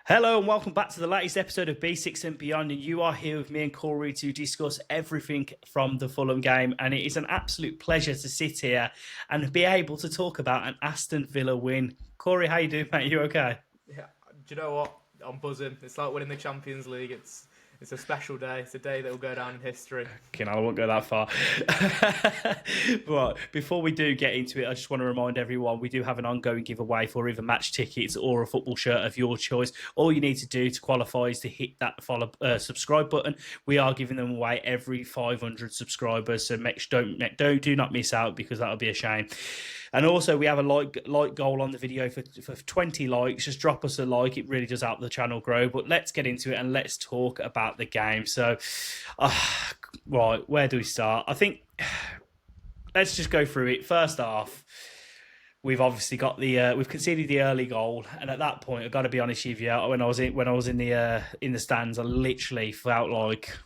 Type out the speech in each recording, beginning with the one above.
Hello and welcome back to the latest episode of B6 and Beyond. And you are here with me and Cory to discuss everything from the Fulham game. And it is an absolute pleasure to sit here and be able to talk about an Aston Villa win. Cory, how you doing, mate? You okay? Yeah, do you know what? I'm buzzing. It's like winning the Champions League. It's a special day. It's a day that will go down in history. Okay, I won't go that far. But before we do get into it, I just want to remind everyone we do have an ongoing giveaway for either match tickets or a football shirt of your choice. All you need to do to qualify is to hit that subscribe button. We are giving them away every 500 subscribers, so do not miss out because that'll be a shame. And also, we have a like goal on the video for 20 likes. Just drop us a like. It really does help the channel grow. But let's get into it and let's talk about the game. So, right, where do we start? I think let's just go through it. First half, we've obviously got we've conceded the early goal, and at that point, I've got to be honest with you. When I was in the stands, I literally felt like,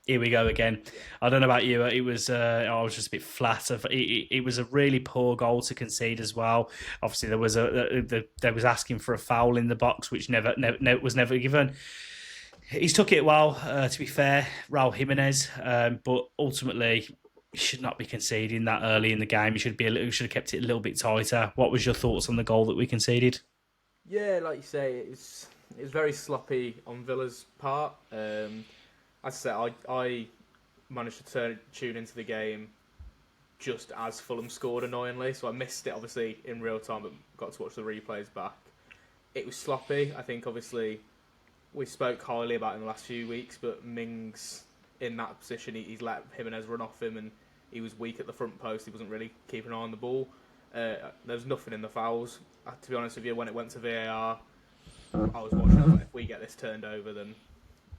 here we go again. I don't know about you. It was I was just a bit flat. It was a really poor goal to concede as well. Obviously, there was asking for a foul in the box, which was never given. He's took it well, to be fair, Raul Jimenez, but ultimately he should not be conceding that early in the game. He should have kept it a little bit tighter. What was your thoughts on the goal that we conceded? Yeah, like you say, it was very sloppy on Villa's part. As I said, I managed to tune into the game just as Fulham scored, annoyingly, so I missed it obviously in real time, but got to watch the replays back. It was sloppy. I think obviously we spoke highly about him the last few weeks, but Mings in that position, he's let Jimenez run off him, and he was weak at the front post. He wasn't really keeping an eye on the ball. There's nothing in the fouls. To be honest with you, when it went to VAR, I was watching it, like, if we get this turned over, then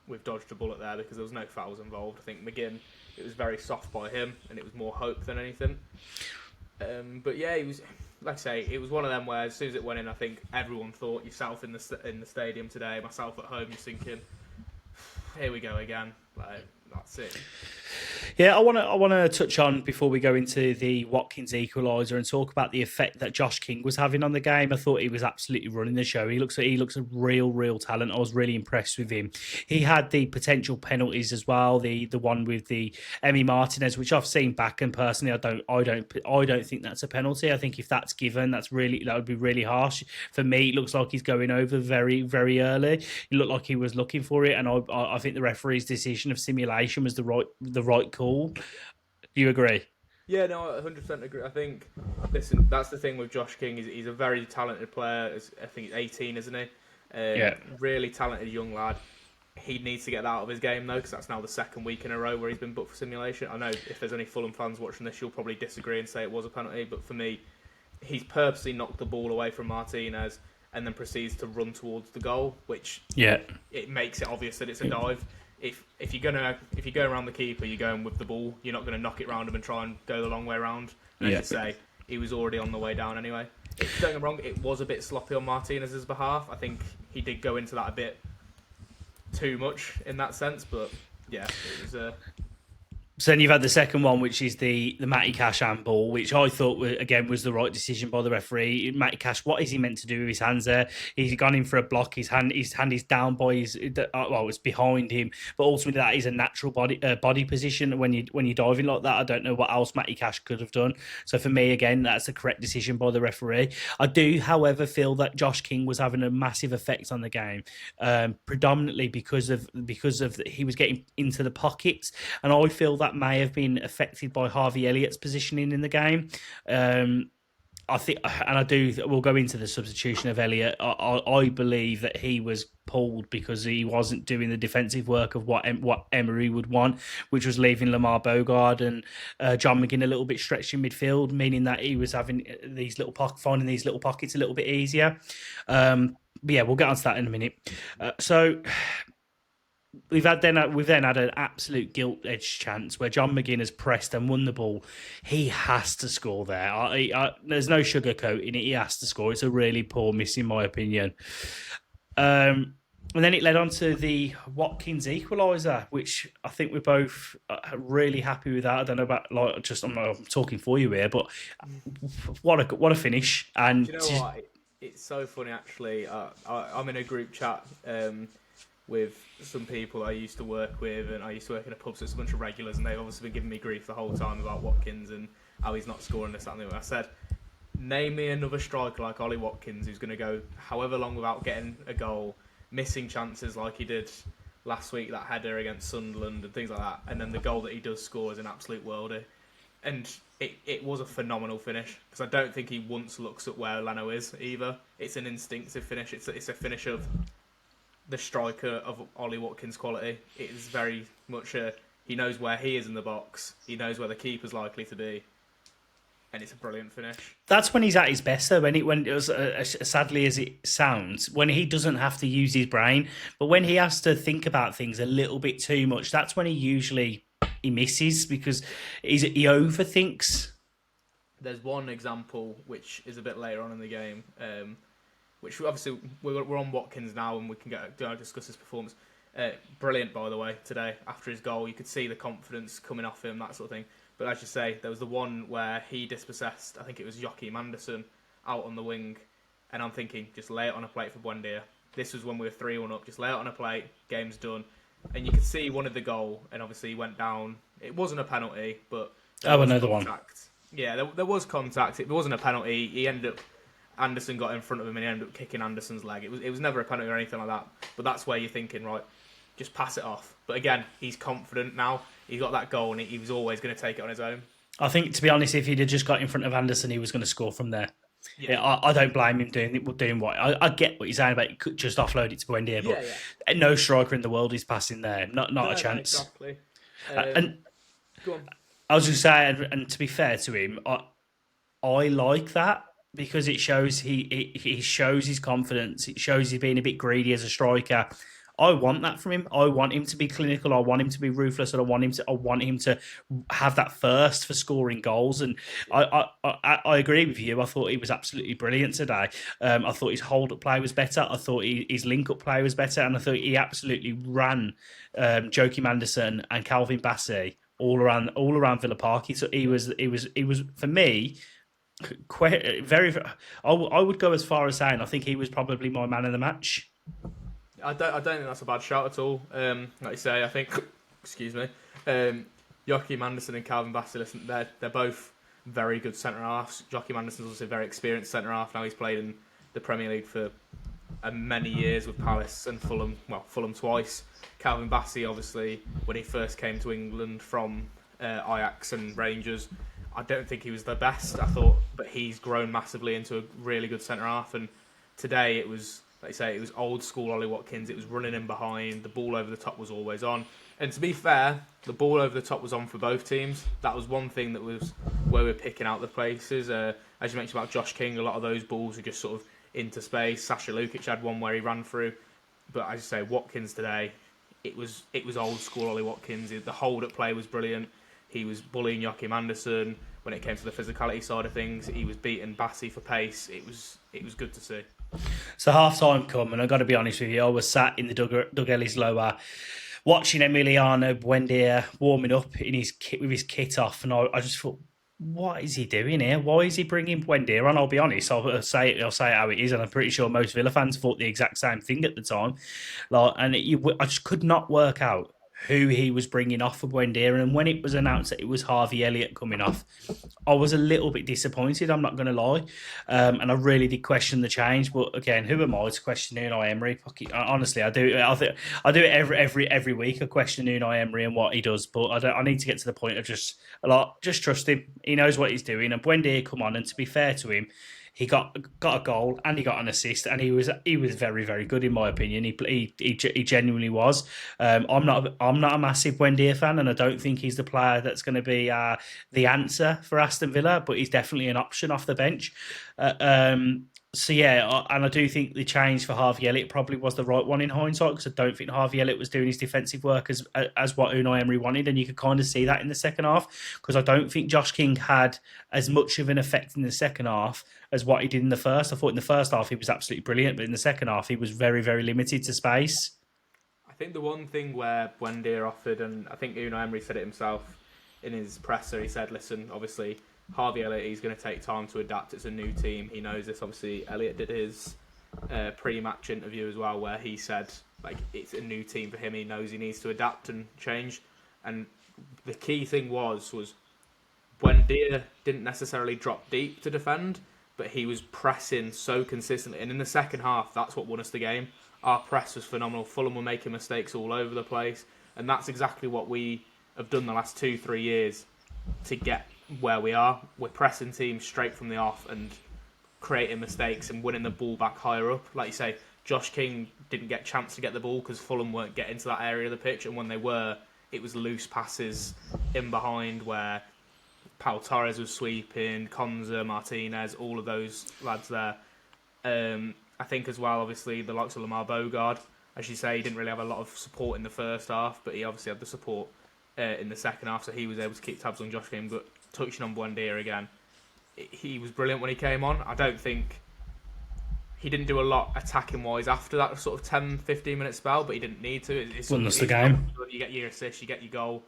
we've dodged a bullet there because there was no fouls involved. I think McGinn, it was very soft by him, and it was more hope than anything. But yeah, he was, like I say, it was one of them where as soon as it went in, I think everyone thought, yourself in the stadium today, myself at home, you're thinking, here we go again. Like, that's it. Yeah, I want to touch on before we go into the Watkins equaliser and talk about the effect that Josh King was having on the game. I thought he was absolutely running the show. He looks a real talent. I was really impressed with him. He had the potential penalties as well. The one with the Emi Martinez, which I've seen back, and personally, I don't think that's a penalty. I think if that's given, that would be really harsh. For me, it looks like he's going over very early. It looked like he was looking for it, and I think the referee's decision of simulation was the right call. Do you agree? Yeah, no, I 100% agree. I think, listen, that's the thing with Josh King. He's a very talented player. I think he's 18, isn't he? Yeah. Really talented young lad. He needs to get that out of his game, though, because that's now the second week in a row where he's been booked for simulation. I know if there's any Fulham fans watching this, you'll probably disagree and say it was a penalty, but for me, he's purposely knocked the ball away from Martinez and then proceeds to run towards the goal, which it makes it obvious that it's a dive. If you're going around the keeper, you're going with the ball. You're not going to knock it round him and try and go the long way round. And as you say, he was already on the way down anyway. Don't get me wrong, it was a bit sloppy on Martinez's behalf. I think he did go into that a bit too much in that sense, but yeah, it was. So then you've had the second one, which is the Matty Cash handball, which I thought was the right decision by the referee. Matty Cash, what is he meant to do with his hands there? He's gone in for a block. His hand is down by it's behind him. But ultimately, that is a natural body position when you're diving like that. I don't know what else Matty Cash could have done. So for me, again, that's the correct decision by the referee. I do, however, feel that Josh King was having a massive effect on the game, predominantly because of he was getting into the pockets, and I feel that may have been affected by Harvey Elliott's positioning in the game. I think, and I do. We'll go into the substitution of Elliott. I believe that he was pulled because he wasn't doing the defensive work of what Emery would want, which was leaving Lamar Bogard and John McGinn a little bit stretched in midfield, meaning that he was having finding these little pockets a little bit easier. But yeah, we'll get onto that in a minute. So. We've then had an absolute gilt-edged chance where John McGinn has pressed and won the ball. He has to score there. There's no sugarcoating it. He has to score. It's a really poor miss, in my opinion. And then it led on to the Watkins equaliser, which I think we're both really happy with that. I don't know about I'm talking for you here, but what a finish! And Do you know what? it's so funny actually. I'm in a group chat with some people I used to work with, and I used to work in a pub, so it's a bunch of regulars, and they've obviously been giving me grief the whole time about Watkins and how he's not scoring this, that, and the other. I said, name me another striker like Ollie Watkins who's going to go however long without getting a goal, missing chances like he did last week, that header against Sunderland and things like that, and then the goal that he does score is an absolute worldie. And it was a phenomenal finish, because I don't think he once looks at where Leno is either. It's an instinctive finish. It's a finish of the striker of Ollie Watkins' quality. It is very much he knows where he is in the box. He knows where the keeper's likely to be. And it's a brilliant finish. That's when he's at his best, though. When it was as sadly as it sounds, when he doesn't have to use his brain, but when he has to think about things a little bit too much, that's when he misses, because he overthinks. There's one example which is a bit later on in the game, which obviously we're on Watkins now, and we can discuss his performance. Brilliant, by the way, today after his goal. You could see the confidence coming off him, that sort of thing. But as you say, there was the one where he dispossessed, I think it was Joachim Andersen, out on the wing. And I'm thinking, just lay it on a plate for Buendia. This was when we were 3-1 up. Just lay it on a plate, game's done. And you could see he wanted the goal, and obviously he went down. It wasn't a penalty, but another one. Yeah, there was contact. It wasn't a penalty. Anderson got in front of him and he ended up kicking Anderson's leg. It was never a penalty or anything like that. But that's where you're thinking, right, just pass it off. But again, he's confident now. He's got that goal, and he was always going to take it on his own. I think, to be honest, if he'd have just got in front of Anderson, he was going to score from there. Yeah, I don't blame him doing what I get what you're saying about he could just offload it to Buendia, but no striker in the world is passing there. Not a chance. Exactly. And go on. I was going to say, and to be fair to him, I like that, because it shows he shows his confidence. It shows he's being a bit greedy as a striker. I want that from him. I want him to be clinical. I want him to be ruthless, and I want him to have that thirst for scoring goals. And I agree with you. I thought he was absolutely brilliant today. I thought his hold-up play was better. I thought his link-up play was better, and I thought he absolutely ran Joachim Andersen and Calvin Bassey all around Villa Park. He was for me. Very. I would go as far as saying I think he was probably my man of the match. I don't think that's a bad shout at all. Like you say, I think, excuse me, Joachim Andersen and Calvin Bassey, listen, they're both very good centre halves. Joachim Andersen's also a very experienced centre half. Now he's played in the Premier League for many years with Palace and Fulham. Well, Fulham twice. Calvin Bassey, obviously, when he first came to England from Ajax and Rangers, I don't think he was the best, I thought, but he's grown massively into a really good centre half. And today it was, like you say, it was old school Ollie Watkins. It was running in behind. The ball over the top was always on. And to be fair, the ball over the top was on for both teams. That was one thing that was where we're picking out the places. As you mentioned about Josh King, a lot of those balls were just sort of into space. Sasha Lukic had one where he ran through. But as you say, Watkins today, it was old school Ollie Watkins. The hold-up play was brilliant. He was bullying Joachim Andersen. When it came to the physicality side of things, he was beating Bassey for pace. It was good to see. So half time come, and I've got to be honest with you, I was sat in the Doug Ellis lower watching Emiliano Buendia warming up in his kit with his kit off, and I just thought, what is he doing here? Why is he bringing Buendia on? I'll be honest, I'll say it how it is, and I'm pretty sure most Villa fans thought the exact same thing at the time. I just could not work out who he was bringing off for Buendia, and when it was announced that it was Harvey Elliott coming off, I was a little bit disappointed, I'm not going to lie, and I really did question the change. But again, who am I to question Unai Emery? Honestly, I do it every week. I question Unai Emery and what he does, but I need to get to the point of just trust him. He knows what he's doing, and Buendia come on, and to be fair to him, he got a goal and he got an assist, and he was very, very good in my opinion. He genuinely was. I'm not a massive Buendia fan, and I don't think he's the player that's going to be the answer for Aston Villa, but he's definitely an option off the bench. So yeah, and I do think the change for Harvey Elliott probably was the right one in hindsight, because I don't think Harvey Elliott was doing his defensive work as what Unai Emery wanted, and you could kind of see that in the second half, because I don't think Josh King had as much of an effect in the second half as what he did in the first. I thought in the first half he was absolutely brilliant, but in the second half he was very, very limited to space. I think the one thing where Buendia offered, and I think Unai Emery said it himself in his presser, he said, listen, obviously Harvey Elliott, he's going to take time to adapt. It's a new team. He knows this. Obviously, Elliott did his pre-match interview as well, where he said like it's a new team for him. He knows he needs to adapt and change. And the key thing was Buendia didn't necessarily drop deep to defend, but he was pressing so consistently. And in the second half, that's what won us the game. Our press was phenomenal. Fulham were making mistakes all over the place. And that's exactly what we have done the last 2-3 years to get where we are. We're pressing teams straight from the off and creating mistakes and winning the ball back higher up. Like you say, Josh King didn't get a chance to get the ball because Fulham weren't getting to that area of the pitch. And when they were, it was loose passes in behind where Pau Torres was sweeping, Konza, Martinez, all of those lads there. I think as well, obviously, the likes of Lamar Bogard, as you say, he didn't really have a lot of support in the first half, but he obviously had the support in the second half, so he was able to keep tabs on Josh King. But touching on Buendia again, he was brilliant when he came on. I don't think he didn't do a lot attacking-wise after that sort of 10-15 minute spell, but he didn't need to. It's the game. You get your assist, you get your goal.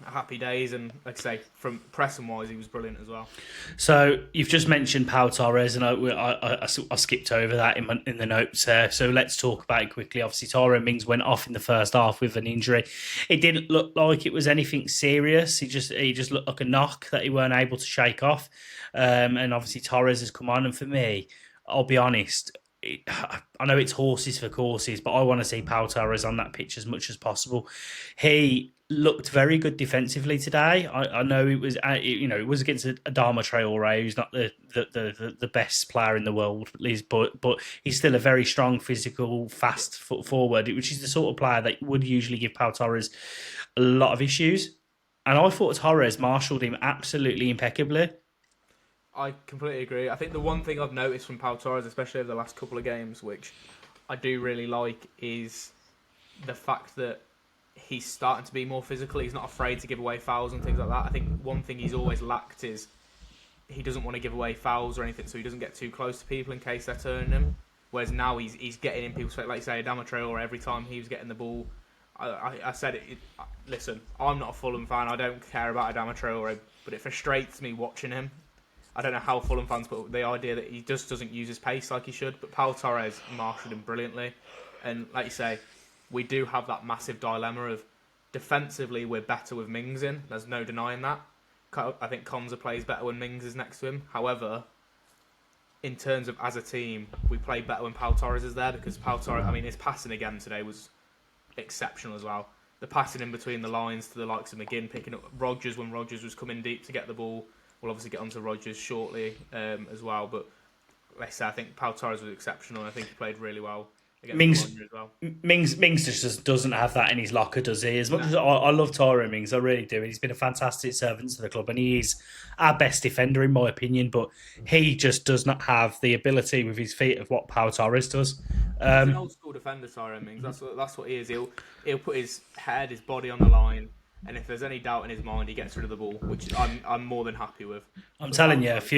Happy days, and like I say, from pressing wise, he was brilliant as well. So you've just mentioned Pau Torres, and I skipped over that in the notes there. So let's talk about it quickly. Obviously, Tyrone Mings went off in the first half with an injury. It didn't look like it was anything serious. He just looked like a knock that he weren't able to shake off. And obviously Torres has come on, and for me, I'll be honest, I know it's horses for courses, but I want to see Pau Torres on that pitch as much as possible. He looked very good defensively today. I know it was, it was against Adama Traore, who's not the best player in the world, at least, but he's still a very strong, physical, fast foot forward, which is the sort of player that would usually give Pau Torres a lot of issues. And I thought Torres marshalled him absolutely impeccably. I completely agree. I think the one thing I've noticed from Pau Torres, especially over the last couple of games, which I do really like, is the fact that he's starting to be more physical. He's not afraid to give away fouls and things like that. I think one thing he's always lacked is he doesn't want to give away fouls or anything, so he doesn't get too close to people in case they're turning him. Whereas now he's getting in people's face, like say Adama Traore, every time he was getting the ball. I said it. Listen, I'm not a Fulham fan. I don't care about Adama Traore, but it frustrates me watching him. I don't know how Fulham fans put the idea that he just doesn't use his pace like he should, but Pau Torres marshalled him brilliantly. And like you say, we do have that massive dilemma of defensively we're better with Mings in. There's no denying that. I think Konza plays better when Mings is next to him. However, in terms of as a team, we play better when Pau Torres is there because Pau Torres, I mean, his passing again today was exceptional as well. The passing in between the lines to the likes of McGinn, picking up Rodgers when Rodgers was coming deep to get the ball. We'll obviously get onto Rodgers shortly as well, but like I say, I think Pau Torres was exceptional. I think he played really well against Rodgers as well. Mings just doesn't have that in his locker, does he? As much as I love Tyrone Mings, I really do. He's been a fantastic servant to the club, and he is our best defender in my opinion. But he just does not have the ability with his feet of what Pau Torres does. He's an old school defender, Tyrone Mings. That's what he is. He'll put his head, his body on the line. And if there's any doubt in his mind, he gets rid of the ball, which I'm more than happy with. I'm telling you, if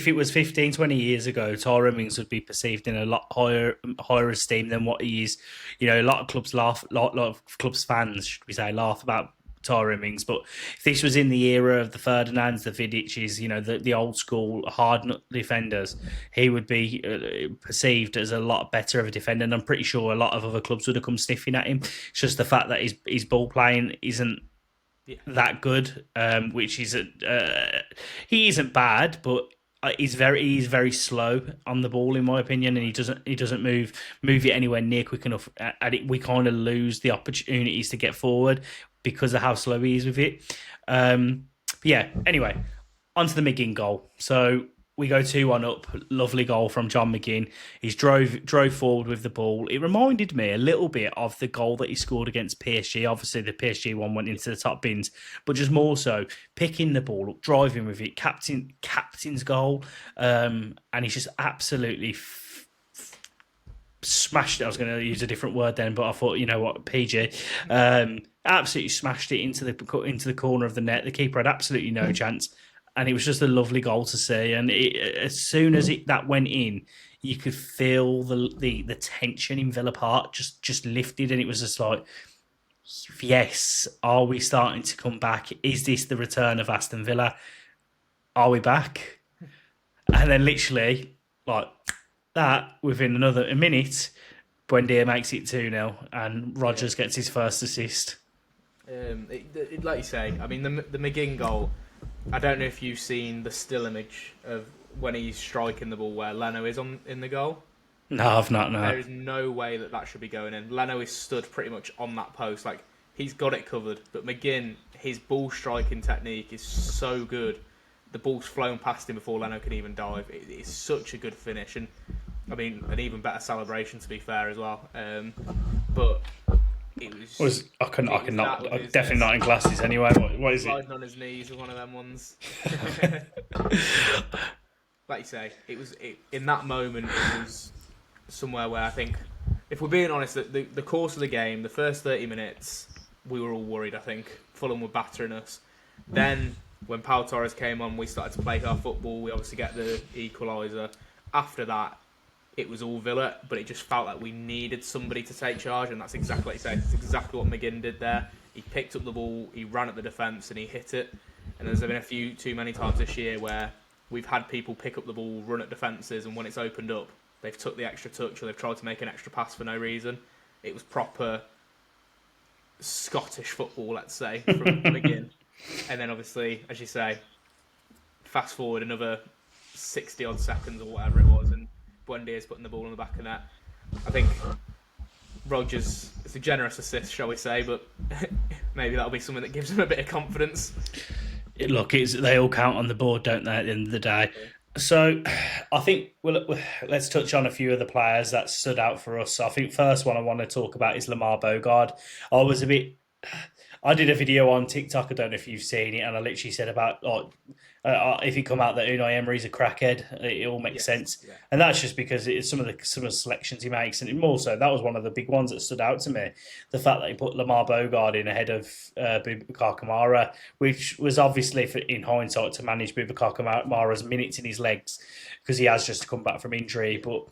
it was 15, 20 years ago, Tyrone Mings would be perceived in a lot higher esteem than what he is. You know, a lot of clubs lot of clubs fans, should we say, laugh about Tyrone Mings. But if this was in the era of the Ferdinands, the Vidics, you know, the old school hard nut defenders, he would be perceived as a lot better of a defender. And I'm pretty sure a lot of other clubs would have come sniffing at him. It's just the fact that his ball playing isn't that good, which is he isn't bad, but he's very slow on the ball in my opinion, and he doesn't move it anywhere near quick enough. We kind of lose the opportunities to get forward because of how slow he is with it. Anyway, onto the McGinn goal. So we go 2-1 up. Lovely goal from John McGinn. He's drove forward with the ball. It reminded me a little bit of the goal that he scored against PSG. Obviously, the PSG one went into the top bins, but just more so picking the ball up, driving with it, captain's goal, and he's just absolutely smashed it. I was going to use a different word then, but I thought, you know what, PG, absolutely smashed it into the corner of the net. The keeper had absolutely no chance. And it was just a lovely goal to see. And as soon as that went in, you could feel the tension in Villa Park just lifted. And it was just like, yes, are we starting to come back? Is this the return of Aston Villa? Are we back? And then literally, like that, within a minute, Buendia makes it 2-0 and Rodgers gets his first assist. Like you say, I mean, the McGinn goal, I don't know if you've seen the still image of when he's striking the ball where Leno is in the goal. No, I've not, no. There is no way that should be going in. Leno is stood pretty much on that post. Like, he's got it covered. But McGinn, his ball striking technique is so good. The ball's flown past him before Leno can even dive. It is such a good finish. And, I mean, an even better celebration, to be fair, as well. But it was... definitely not in glasses anyway. What is it? Sliding on his knees with one of them ones. Like you say, in that moment, it was somewhere where I think, if we're being honest, the course of the game, the first 30 minutes, we were all worried, I think. Fulham were battering us. Then, when Pau Torres came on, we started to play our football. We obviously get the equaliser. After that, it was all Villa, but it just felt like we needed somebody to take charge, and that's exactly like you said. It's exactly what McGinn did there. He picked up the ball, he ran at the defence, and he hit it. And there's been a few too many times this year where we've had people pick up the ball, run at defences, and when it's opened up, they've took the extra touch or they've tried to make an extra pass for no reason. It was proper Scottish football, let's say, from McGinn. And then obviously, as you say, fast forward another 60-odd seconds or whatever it was, and Buendia's putting the ball in the back of net. I think Rodgers, it's a generous assist, shall we say, but maybe that'll be something that gives him a bit of confidence. Look, they all count on the board, don't they, at the end of the day? So I think let's touch on a few of the players that stood out for us. So I think first one I want to talk about is Lamar Bogard. I did a video on TikTok, I don't know if you've seen it, and I literally said about if you come out that Unai Emery's a crackhead, it all makes sense. Yeah. And that's just because it's some of the selections he makes, and more so, that was one of the big ones that stood out to me. The fact that he put Lamar Bogard in ahead of Boubacar Kamara, which was obviously, in hindsight, to manage Boubacar Kamara's minutes in his legs, because he has just come back from injury. But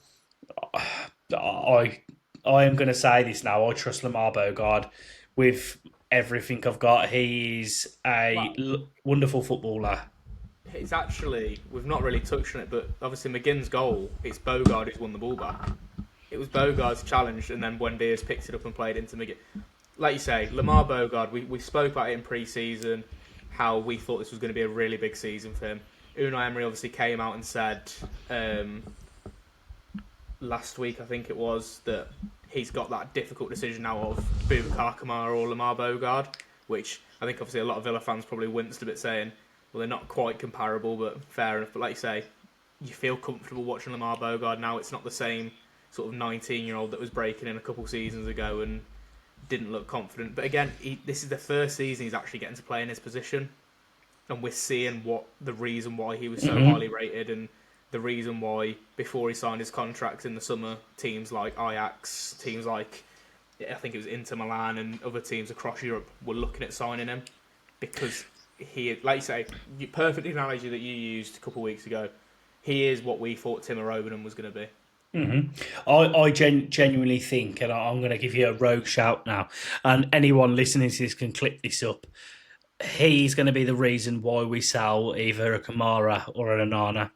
I am going to say this now, I trust Lamar Bogard with everything I've got. He's a wonderful footballer. It's actually, we've not really touched on it, but obviously McGinn's goal, it's Bogard who's won the ball back. It was Bogard's challenge, and then Buendia's picked it up and played into McGinn. Like you say, Lamar Bogard, we spoke about it in pre-season, how we thought this was going to be a really big season for him. Unai Emery obviously came out and said last week, I think it was, that he's got that difficult decision now of Boubacar Kamara or Lamar Bogard, which I think obviously a lot of Villa fans probably winced a bit saying, well, they're not quite comparable, but fair enough. But like you say, you feel comfortable watching Lamar Bogard now. It's not the same sort of 19-year-old that was breaking in a couple seasons ago and didn't look confident. But again, this is the first season he's actually getting to play in his position, and we're seeing the reason why he was so highly rated, and the reason why before he signed his contract in the summer, teams like Ajax, teams like I think it was Inter Milan and other teams across Europe were looking at signing him, because he, like you say, perfect analogy that you used a couple of weeks ago. He is what we thought Timo Robertson was going to be. Mm-hmm. I genuinely think, and I'm going to give you a rogue shout now, and anyone listening to this can click this up. He's going to be the reason why we sell either a Kamara or an Onana.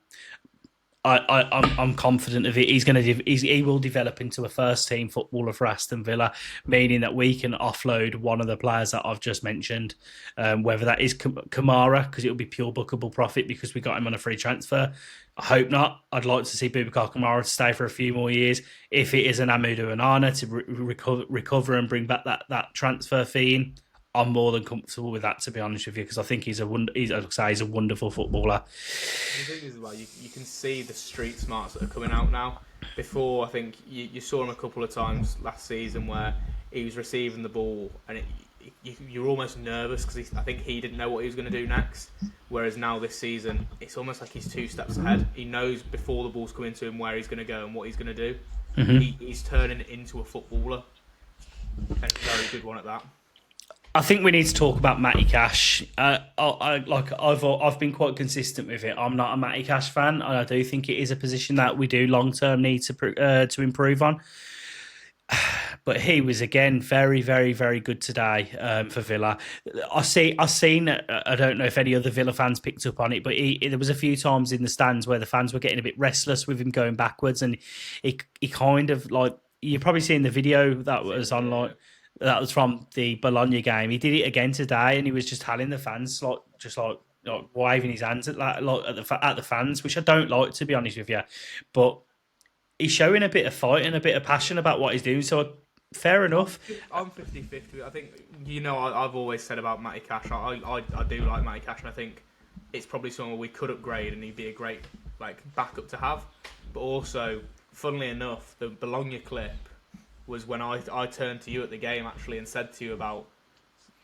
I'm confident of it. He will develop into a first team footballer for Aston Villa, meaning that we can offload one of the players that I've just mentioned, whether that is Kamara, because it will be pure bookable profit because we got him on a free transfer. I hope not. I'd like to see Boubacar Kamara to stay for a few more years. If it is an Amadou Onana to recover and bring back that transfer fee in, I'm more than comfortable with that, to be honest with you, because I think he's a wonderful footballer. The thing is, well, you can see the street smarts that are coming out now. Before, I think you saw him a couple of times last season where he was receiving the ball and you're almost nervous because I think he didn't know what he was going to do next. Whereas now this season, it's almost like he's 2 steps ahead. He knows before the ball's coming to him where he's going to go and what he's going to do. Mm-hmm. He's turning into a footballer, and a very good one at that. I think we need to talk about Matty Cash. I've been quite consistent with it. I'm not a Matty Cash fan, and I do think it is a position that we do long term need to improve on. But he was again very, very, very good today for Villa. I've seen. I don't know if any other Villa fans picked up on it, but there was a few times in the stands where the fans were getting a bit restless with him going backwards, and he kind of like you've probably seen the video that was online. That was from the Bologna game. He did it again today, and he was just telling the fans like waving his hands at the fans, which I don't like, to be honest with you, but he's showing a bit of fight and a bit of passion about what he's doing. So fair enough. I'm 50-50. I think, I've always said about Matty Cash, I do like Matty Cash, and I think it's probably someone we could upgrade and he'd be a great backup to have. But also, funnily enough, the Bologna clip was when I turned to you at the game actually and said to you about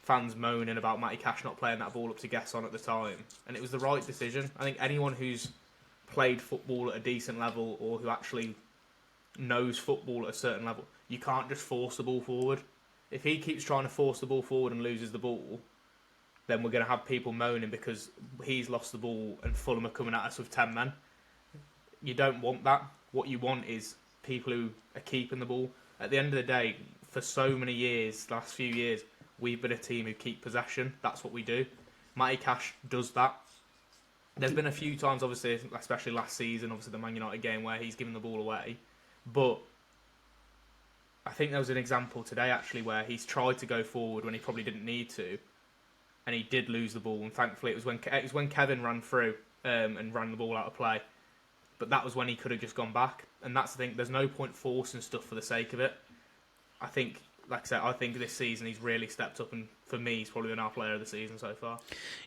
fans moaning about Matty Cash not playing that ball up to Gesson at the time. And it was the right decision. I think anyone who's played football at a decent level or who actually knows football at a certain level, you can't just force the ball forward. If he keeps trying to force the ball forward and loses the ball, then we're going to have people moaning because he's lost the ball and Fulham are coming at us with 10 men. You don't want that. What you want is people who are keeping the ball. At the end of the day, for so many years, last few years, we've been a team who keep possession. That's what we do. Matty Cash does that. There's been a few times, obviously, especially last season, obviously the Man United game where he's given the ball away. But I think there was an example today, actually, where he's tried to go forward when he probably didn't need to, and he did lose the ball. And thankfully, it was when Kevin ran through and ran the ball out of play. But that was when he could have just gone back. And that's the thing. There's no point forcing stuff for the sake of it. I think, like I said, I think this season he's really stepped up, and for me, he's probably been our player of the season so far.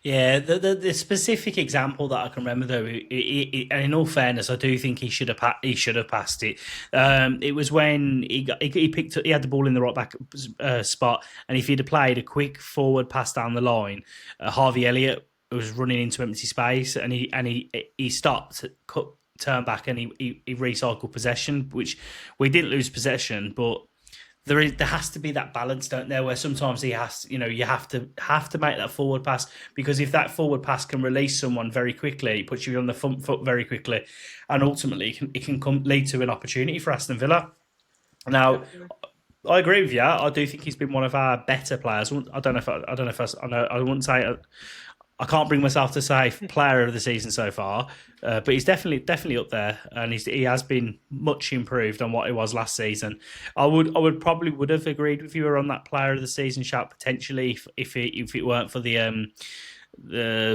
Yeah, the specific example that I can remember though, and in all fairness, I do think he should have passed it. It was when he picked up, he had the ball in the right back spot, and if he'd have played a quick forward pass down the line, Harvey Elliott was running into empty space, and he stopped, turned back, and he recycled possession, which we didn't lose possession, but there has to be that balance, don't there? Where sometimes you have to make that forward pass, because if that forward pass can release someone very quickly, it puts you on the front foot very quickly, and ultimately it can lead to an opportunity for Aston Villa. Now, I agree with you. I do think he's been one of our better players. I wouldn't say. I can't bring myself to say player of the season so far, but he's definitely up there, and he has been much improved on what he was last season. I would probably have agreed with you on that player of the season shout potentially if it weren't for the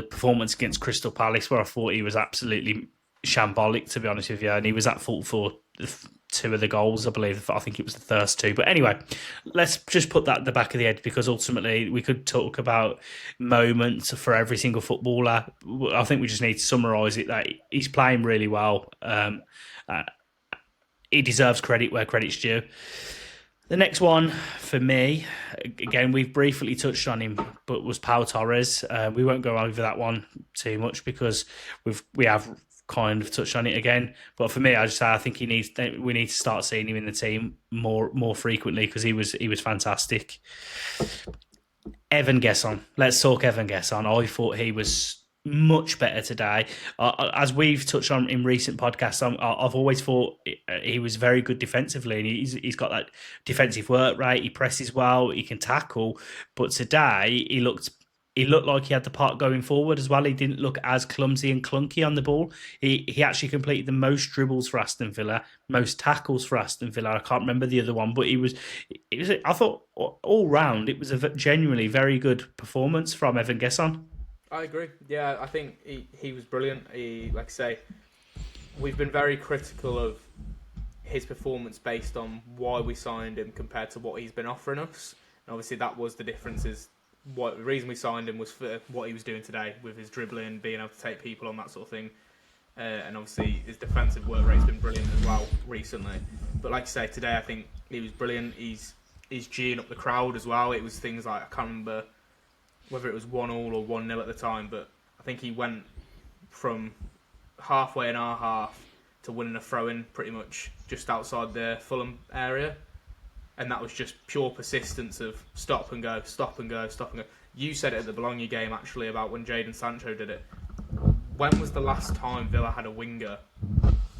performance against Crystal Palace, where I thought he was absolutely shambolic, to be honest with you, and he was at fault for two of the goals, I believe. I think it was the first two. But anyway, let's just put that at the back of the head, because ultimately we could talk about moments for every single footballer. I think we just need to summarise it that he's playing really well. He deserves credit where credit's due. The next one for me, again, we've briefly touched on him, but was Pau Torres. We won't go over that one too much because we have kind of touched on it again. But for me, I think we need to start seeing him in the team more frequently, because he was fantastic. Evan Gesson. Let's talk Evan Gesson. I thought he was much better today. As we've touched on in recent podcasts, I've always thought he was very good defensively, and he's got that defensive work rate. He presses well, he can tackle. But today he looked like he had the part going forward as well. He didn't look as clumsy and clunky on the ball. He actually completed the most dribbles for Aston Villa, most tackles for Aston Villa. I can't remember the other one, but it was. I thought all round it was a genuinely very good performance from Evan Gesson. I agree. Yeah, I think he was brilliant. Like I say, we've been very critical of his performance based on why we signed him compared to what he's been offering us. And obviously that was the difference. The reason we signed him was for what he was doing today with his dribbling, being able to take people on, that sort of thing. And obviously his defensive work rate's been brilliant as well recently. But like I say, today I think he was brilliant. He's geeing up the crowd as well. It was things like, I can't remember whether it was 1-1 or 1-0 at the time, but I think he went from halfway in our half to winning a throw-in pretty much just outside the Fulham area. And that was just pure persistence of stop and go, stop and go, stop and go. You said it at the Bologna game, actually, about when Jadon Sancho did it. When was the last time Villa had a winger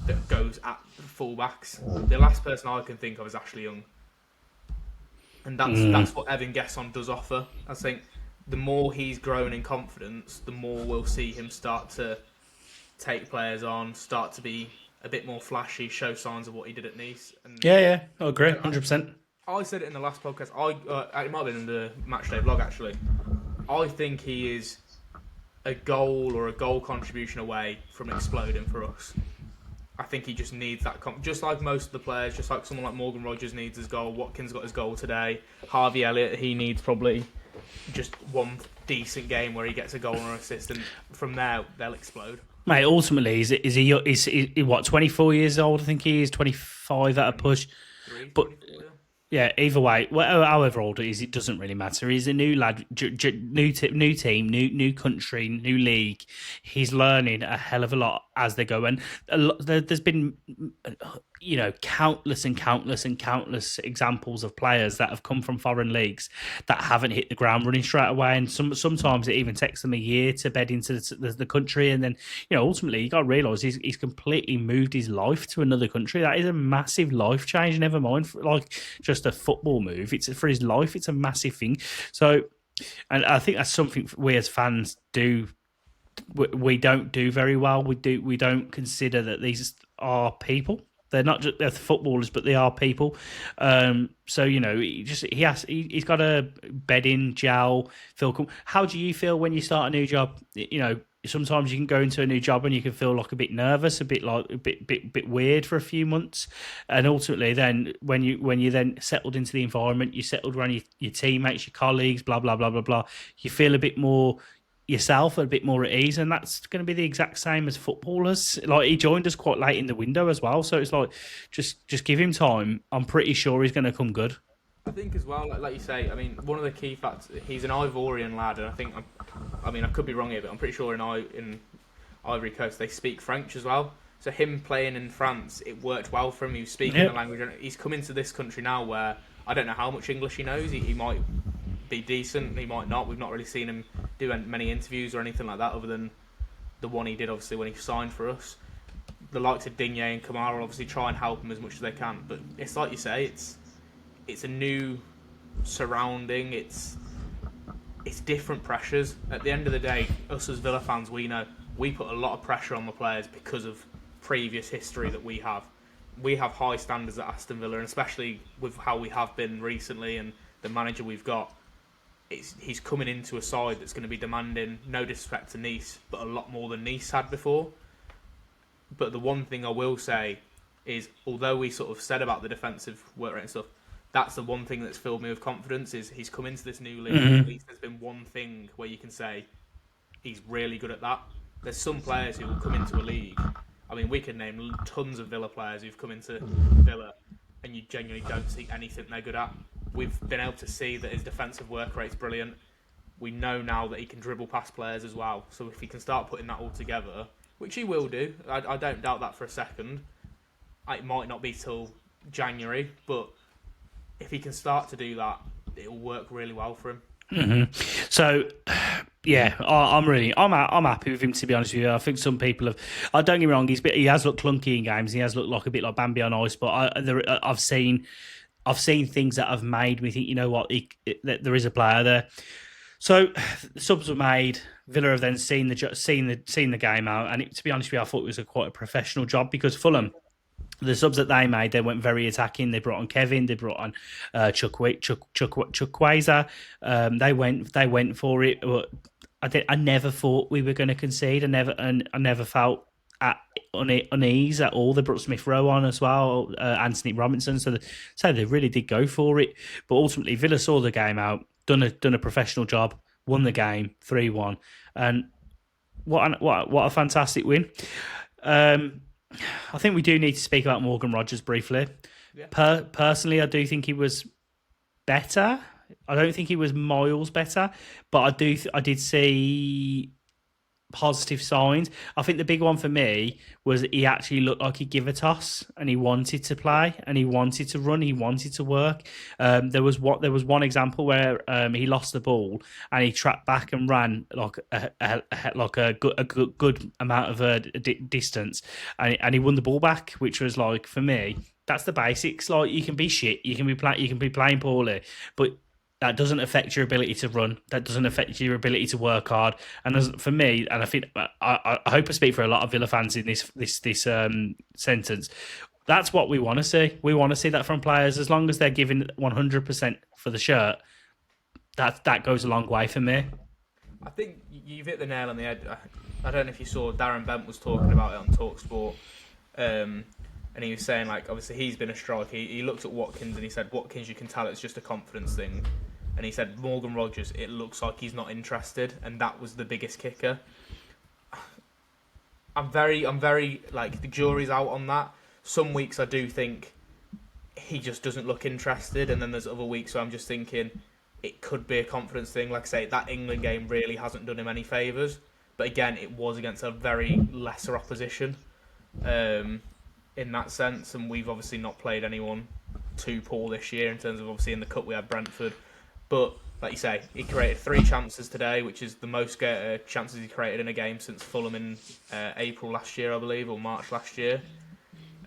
that goes at the full-backs? The last person I can think of is Ashley Young. and that's what Evan Gesson does offer. I think the more he's grown in confidence, the more we'll see him start to take players on, start to be a bit more flashy, show signs of what he did at Nice. And Yeah, I agree, 100%. I said it in the last podcast. It might have been in the matchday vlog actually. I think he is a goal or a goal contribution away from exploding for us. I think he just needs that, just like most of the players, just like someone like Morgan Rogers needs his goal. Watkins got his goal today. Harvey Elliott, he needs probably just one decent game where he gets a goal or an assist, and from there they'll explode. Mate, ultimately, is he what, 24 years old? I think he is 25 at a push. But yeah, either way, however old he is, it doesn't really matter. He's a new lad, new team, new country, new league. He's learning a hell of a lot as they go, and there's been, countless examples of players that have come from foreign leagues that haven't hit the ground running straight away, and sometimes it even takes them a year to bed into the country, and then ultimately you got to realise he's completely moved his life to another country. That is a massive life change. Never mind just a football move. It's for his life. It's a massive thing. So, and I think that's something we as fans do. We don't do very well. We don't consider that these are people. They're not just they're footballers, but they are people. So he's got a bed in, gel, feel. How do you feel when you start a new job? Sometimes you can go into a new job and you can feel like a bit nervous, a bit weird for a few months, and ultimately, then when you then settled into the environment, you settled around your teammates, your colleagues, blah blah blah blah blah. You feel a bit more yourself, a bit more at ease, and that's going to be the exact same as footballers. Like, he joined us quite late in the window as well, so it's like just give him time. I'm pretty sure he's going to come good. I think as well, like you say, I mean, one of the key facts, he's an Ivorian lad, and I could be wrong here, but I'm pretty sure in Ivory Coast they speak French as well. So him playing in France, it worked well for him. He was speaking the language, and he's come into this country now where I don't know how much English he knows. He might be decent, he might not. We've not really seen him do many interviews or anything like that, other than the one he did obviously when he signed for us. The likes of Digne and Kamara obviously try and help him as much as they can, but it's like you say, it's a new surrounding. It's different pressures. At the end of the day, us as Villa fans, we know we put a lot of pressure on the players because of previous history that we have. We have high standards at Aston Villa, and especially with how we have been recently and the manager we've got. He's coming into a side that's going to be demanding, no disrespect to Nice, but a lot more than Nice had before. But the one thing I will say is, although we sort of said about the defensive work rate and stuff, that's the one thing that's filled me with confidence, is he's come into this new league. At least there's been one thing where you can say he's really good at that. There's some players who will come into a league. I mean, we can name tons of Villa players who've come into Villa and you genuinely don't see anything they're good at. We've been able to see that his defensive work rate's brilliant. We know now that he can dribble past players as well. So if he can start putting that all together, which he will do, I don't doubt that for a second. It might not be till January, but if he can start to do that, it'll work really well for him. Mm-hmm. So, yeah, I'm happy with him, to be honest with you. I think some people have. Don't get me wrong, he has looked clunky in games. He has looked like a bit like Bambi on ice. But I've seen things that have made me think, you know what, that there is a player there. So subs were made. Villa have then seen the game out, and to be honest with you, I thought it was quite a professional job, because Fulham, the subs that they made, they went very attacking. They brought on Kevin. They brought on Chukwueze. They went for it. I never thought we were going to concede. I never felt at unease at all. They brought Smith Rowe on as well, Anthony Robinson. So they really did go for it. But ultimately, Villa saw the game out, done a professional job, won the game 3-1, and what a fantastic win. I think we do need to speak about Morgan Rogers briefly. Yeah. Personally, I do think he was better. I don't think he was miles better, but I did see positive signs. I think the big one for me was he actually looked like he'd give a toss and he wanted to play and he wanted to run, he wanted to work. There was one example where he lost the ball and he tracked back and ran like a good amount of distance, and he won the ball back, which was like, for me, that's the basics. Like, you can be shit, you can be playing poorly, but that doesn't affect your ability to run. That doesn't affect your ability to work hard. And for me, and I think I hope I speak for a lot of Villa fans in this sentence. That's what we want to see. We want to see that from players. As long as they're giving 100% for the shirt, that goes a long way for me. I think you've hit the nail on the head. I don't know if you saw Darren Bent was talking about it on TalkSport, and he was saying, like, obviously he's been a striker. He looked at Watkins and he said, Watkins, you can tell it's just a confidence thing. And he said, Morgan Rogers, it looks like he's not interested, and that was the biggest kicker. I'm very like, the jury's out on that. Some weeks I do think he just doesn't look interested, and then there's other weeks where I'm just thinking it could be a confidence thing. Like I say, that England game really hasn't done him any favours, but again, it was against a very lesser opposition in that sense, and we've obviously not played anyone too poor this year in terms of, obviously in the cup we had Brentford. But like you say, he created 3 chances today, which is the most chances he created in a game since Fulham in April last year, I believe, or March last year.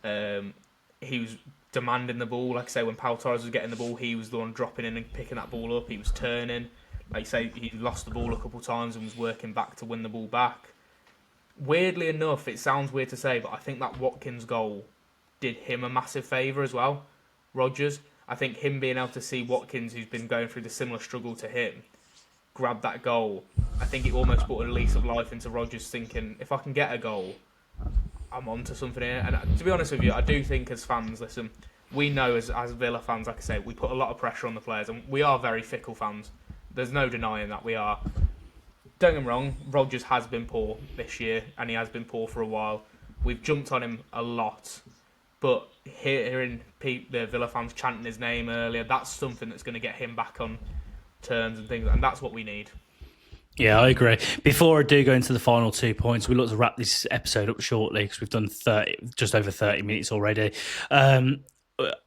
He was demanding the ball. Like I say, when Pau Torres was getting the ball, he was the one dropping in and picking that ball up. He was turning. Like you say, he lost the ball a couple of times and was working back to win the ball back. Weirdly enough, it sounds weird to say, but I think that Watkins goal did him a massive favour as well, Rodgers. I think him being able to see Watkins, who's been going through the similar struggle to him, grab that goal, I think it almost put a lease of life into Rodgers, thinking, if I can get a goal, I'm onto something here. And to be honest with you, I do think as fans, listen, we know as Villa fans, like I say, we put a lot of pressure on the players, and we are very fickle fans. There's no denying that we are. Don't get me wrong, Rodgers has been poor this year, and he has been poor for a while. We've jumped on him a lot. But hearing the Villa fans chanting his name earlier, that's something that's going to get him back on terms and things, and that's what we need. Yeah, I agree. Before I do go into the final 2 points, we look to wrap this episode up shortly because we've done just over 30 minutes already.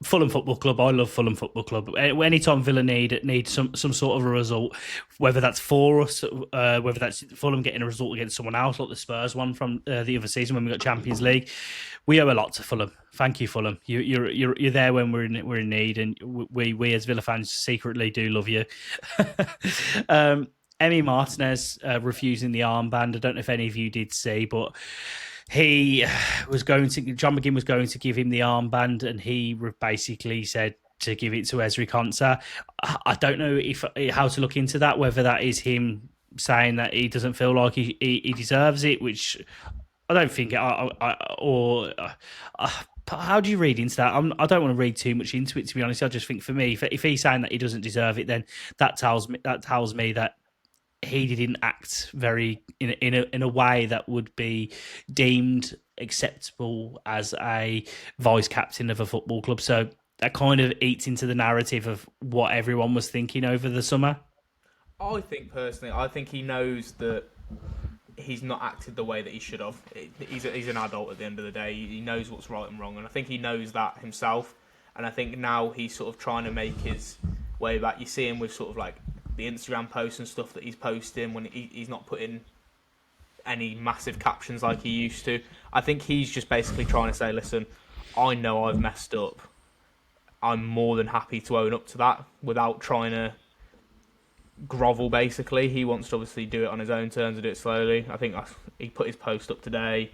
Fulham Football Club. I love Fulham Football Club. Anytime Villa need some sort of a result, whether that's for us, whether that's Fulham getting a result against someone else, like the Spurs one from the other season when we got Champions League, we owe a lot to Fulham. Thank you, Fulham. You're there when we're in need, and we as Villa fans secretly do love you. Emi Martinez refusing the armband. I don't know if any of you did see, but John McGinn was going to give him the armband, and he basically said to give it to Ezri Konsa. I don't know how to look into that, whether that is him saying that he doesn't feel like he deserves it, which I don't think. How do you read into that? I don't want to read too much into it, to be honest. I just think, for me, if he's saying that he doesn't deserve it, then that tells me that he didn't act very in a way that would be deemed acceptable as a vice captain of a football club. So that kind of eats into the narrative of what everyone was thinking over the summer. I think he knows that he's not acted the way that he should have. He's an adult at the end of the day. He knows what's right and wrong, and I think he knows that himself. And I think now he's sort of trying to make his way back. You see him with sort of like the Instagram posts and stuff that he's posting when he's not putting any massive captions like he used to. I think he's just basically trying to say, listen, I know I've messed up. I'm more than happy to own up to that without trying to grovel, basically. He wants to obviously do it on his own terms and do it slowly. I think he put his post up today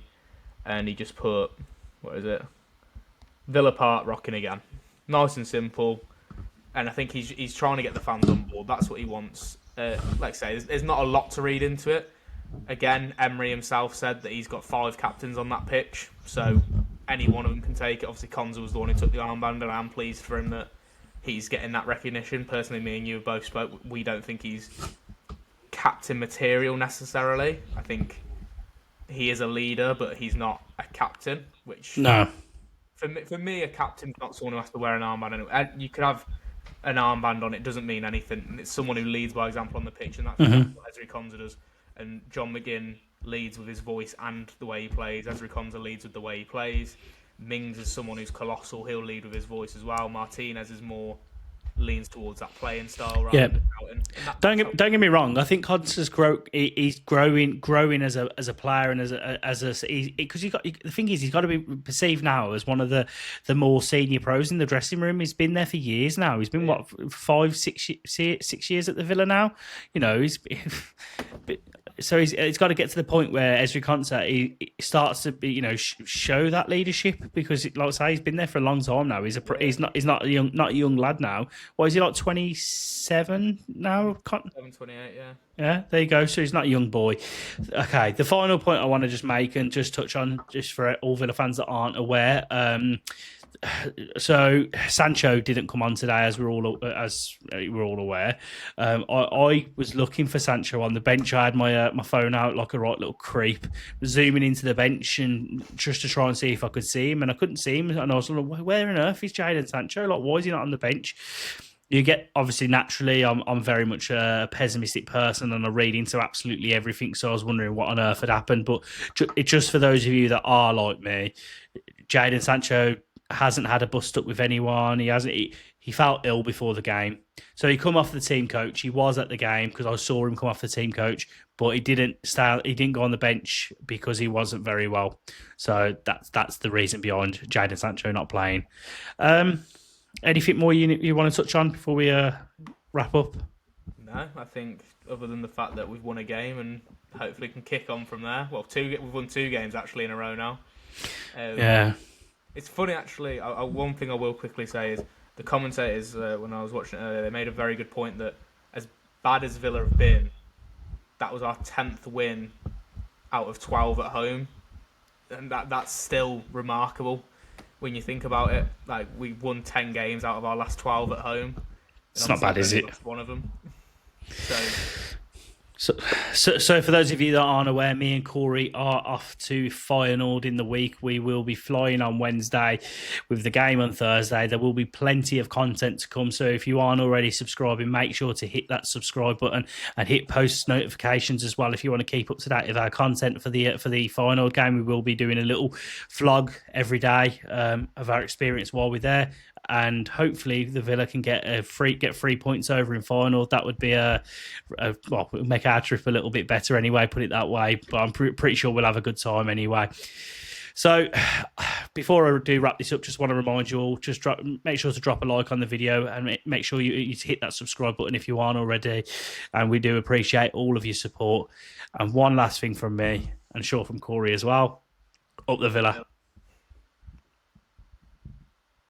and he just put, what is it? Villa Park rocking again. Nice and simple. And I think he's trying to get the fans on board. That's what he wants. Like I say, there's not a lot to read into it. Again, Emery himself said that he's got 5 captains on that pitch, so any one of them can take it. Obviously, Konza was the one who took the armband, and I'm pleased for him that he's getting that recognition. Personally, me and you have both spoke. We don't think he's captain material necessarily. I think he is a leader, but he's not a captain. Which no, for me, a captain's not someone who has to wear an armband. Anyway. You could have an armband on; it doesn't mean anything. It's someone who leads by example on the pitch, and that's what Ezri Konza does. And John McGinn, leads with his voice and the way he plays. Ezri Konsa leads with the way he plays. Mings is someone who's colossal. He'll lead with his voice as well. Martinez is more leans towards that playing style rather than shouting. Don't get me wrong. I think Konsa's he's growing as a player and because the thing is he's got to be perceived now as one of the more senior pros in the dressing room. He's been there for years now. He's been 6 years at the Villa now. You know, so he's got to get to the point where Ezri Konsa he starts to be, show that leadership, because like I say, he's been there for a long time now. He's not a young lad now. What is he, like 27 now? 28, yeah. Yeah, there you go. So he's not a young boy. Okay, the final point I want to just make and just touch on, just for all Villa fans that aren't aware. So Sancho didn't come on today, as we're all aware. I was looking for Sancho on the bench. I had my phone out like a right little creep, zooming into the bench and just to try and see if I could see him, and I couldn't see him. And I was like, where on earth is Jadon Sancho? Like, why is he not on the bench? You get, obviously, naturally, I'm very much a pessimistic person and I read into absolutely everything. So I was wondering what on earth had happened. But just for those of you that are like me, Jadon Sancho hasn't had a bust up with anyone. He felt ill before the game, so he come off the team coach. He was at the game because I saw him come off the team coach, but he didn't go on the bench because he wasn't very well. So that's the reason behind Jadon Sancho not playing. Anything more you want to touch on before we wrap up? No, I think other than the fact that we've won a game and hopefully can kick on from there. Well, we've won 2 games actually in a row now. Yeah. It's funny, actually. One thing I will quickly say is the commentators, when I was watching it earlier, they made a very good point that as bad as Villa have been, that was our 10th win out of 12 at home. And that's still remarkable when you think about it. Like, we won 10 games out of our last 12 at home. It's not bad, is it? One of them. So for those of you that aren't aware, me and Cory are off to Feyenoord in the week. We will be flying on Wednesday with the game on Thursday. There will be plenty of content to come. So if you aren't already subscribing, make sure to hit that subscribe button and hit post notifications as well if you want to keep up to date with our content for the Feyenoord game. We will be doing a little vlog every day of our experience while we're there. And hopefully the Villa can get 3 points over in Feyenoord. That would be it'll make our trip a little bit better anyway, put it that way. But I'm pretty sure we'll have a good time anyway. So before I do wrap this up, just want to remind you all, make sure to drop a like on the video and make sure you hit that subscribe button if you aren't already. And we do appreciate all of your support. And one last thing from me, and sure from Cory as well, up the Villa.